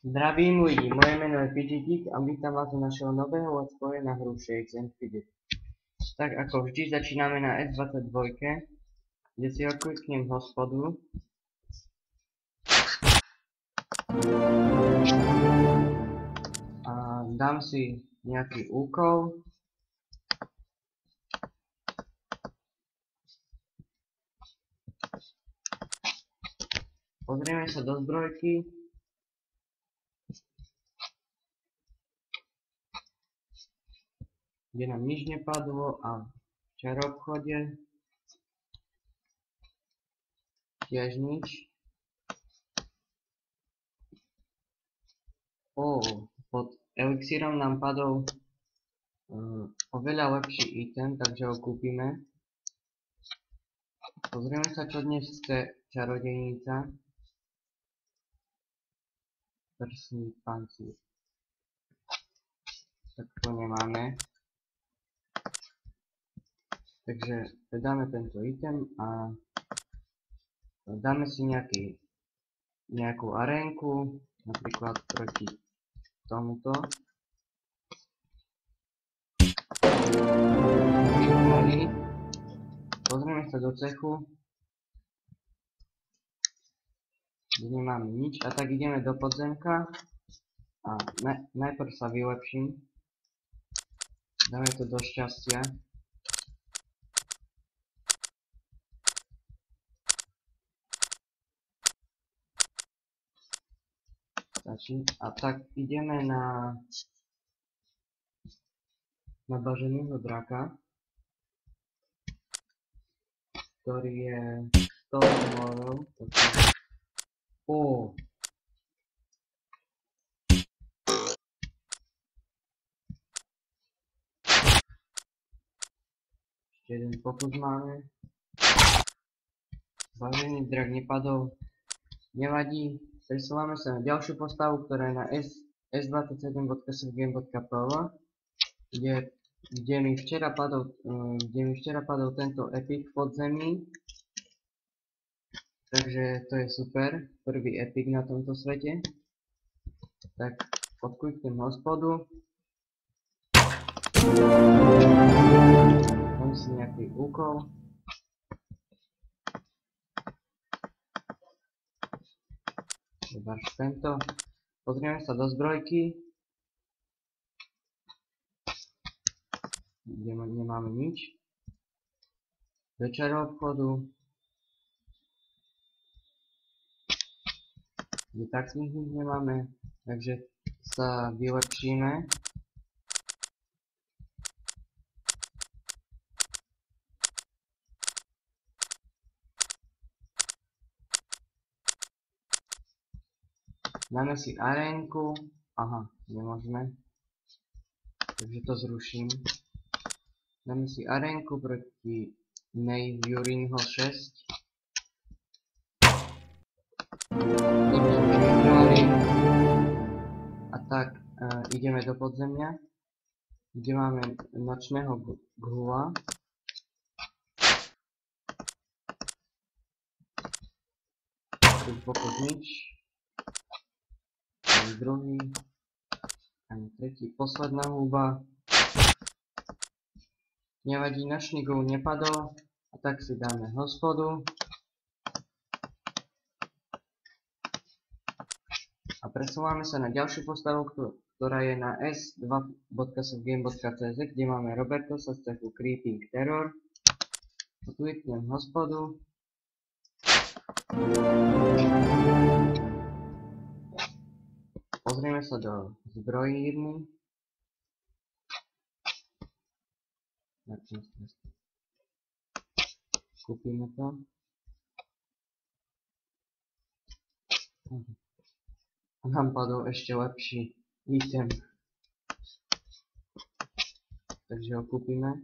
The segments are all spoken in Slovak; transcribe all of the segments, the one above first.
Zdravím lidi, moje jméno je Pidgeottik a vítám vás u našeho nového let's play na hru Shakes and Fidget. Tak ako vždy začínáme na S22, kde si odkliknem hospodu. A dám si nejaký úkol. Pozrieme sa do zbrojky. Kde nám nič nepadlo a v čaroobchode tiež nič. Pod elixírom nám padol oveľa lepší item, takže ho kúpime. Pozrieme sa, čo dnes chce čarodejnica. Prsný pancír. Tak to nemáme. Takže dáme tento item a dáme si nejakú arénku, napríklad proti tomuto. Pozrieme sa do cechu, kde nemáme nič, a tak ideme do podzemka a najprv sa vylepším. Dáme to do šťastia. A tak ideme na baženého draka, ktorý je 100 levelov. Ešte jeden pokus máme. Bažený drak nepadol. Nevadí. Presúvame sa na ďalšiu postavu, ktorá je na s27.savegame.pl, kde mi včera padol tento epic v podzemí. Takže to je super, prvý epic na tomto svete. Tak odkliknem hospodu. Mám si nejaký úkol. Tento. Pozrieme sa do zbrojky, kde nemáme nič. Do čaroobchodu, kde tak nič nemáme, takže sa vylepšíme. Dáme si arénku. Aha, nemôžeme. Takže to zruším. Dáme si arénku proti Yurinho 6. A tak ideme do podzemia, kde máme nočného ghula. Pokus nič. Druhý, ani tretí, posledná huba. Nevadí, nočný ghoul nepadol, a tak si dáme hospodu. A presúvame sa na ďalšiu postavu, ktorá je na s2.savegame.cz, kde máme Robertosa z cechu Creeping Terror. Kliknem hospodu. Pozrieme sa do zbrojírny. Kúpime to. A nám padol ešte lepší item. Takže ho kúpime.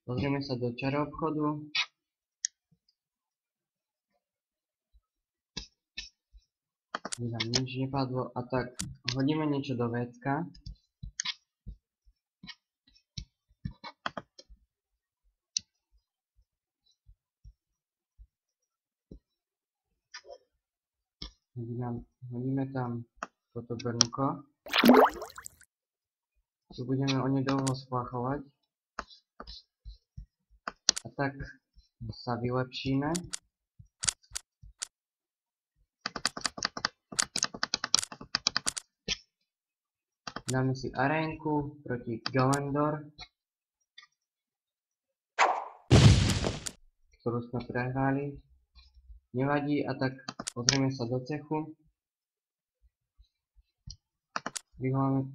Pozrieme sa do čaroobchodu. Kde nám nič nepadlo, a tak hodíme niečo do vecka. Hodíme tam toto brnko. Tu budeme onedlho splachovať. A tak sa vylepšíme. Dáme si arénku proti Galendor, ktorú sme prehrali. Nevadí, a tak pozrieme sa do cechu.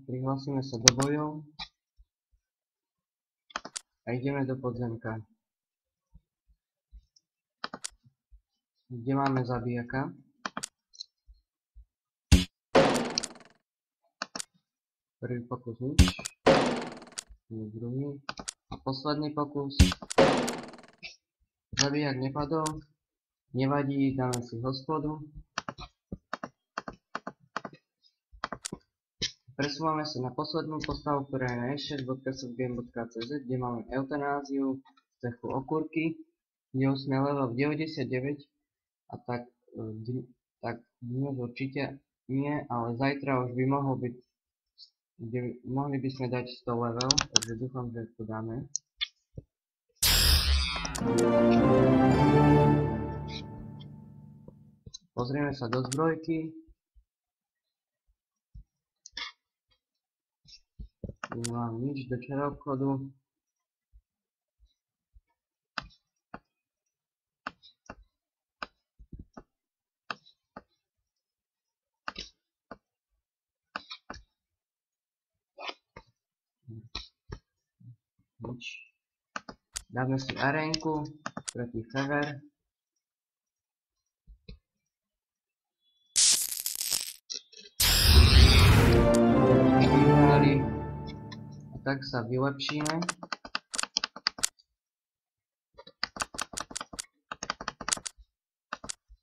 Prihlásime sa do bojov. A ideme do podzemka, kde máme zabijaka. Prvý pokus nič. Druhý. A posledný pokus. Zabijak nepadol. Nevadí, dáme si hospodu. Presúvame sa na poslednú postavu, ktorá je na e6.subgame.cz, kde máme eutanáziu z cechu okúrky, kde už sme level 99, a tak dnes určite nie, ale zajtra už by mohol byť, mohli by sme dať 100 level, takže dúfam, že to dáme. Pozrieme sa do zbrojky. Nemám nič do čaroobchodu. Nič. Dáme si arénku proti Fever. Tak sa vylepšíme.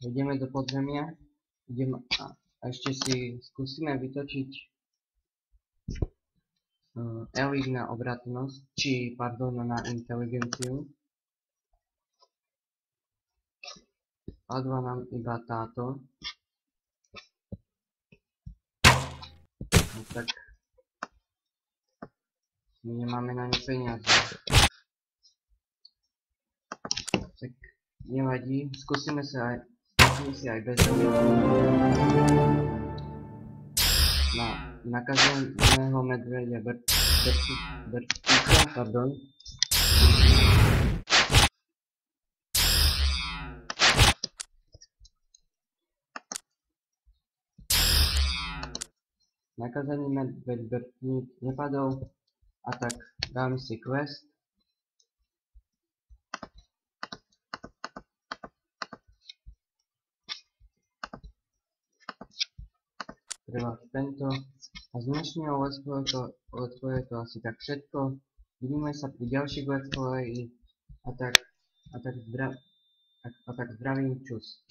Ideme do podzemia. A ešte si skúsime vytočiť elík na obratnosť, na inteligenciu. Padla nám iba táto. No tak my nemáme na ne peniaze. Tak nevadí, skúsime si aj bez elíku. Na nakazeného medvedia Bertíka, pardon. Nakazený medveď Bertík nepadol. A tak dáme si quest. Treba tento. A z dnešného let's play je to asi tak všetko. Vidíme sa pri ďalších let's play. A tak zdravím, čus.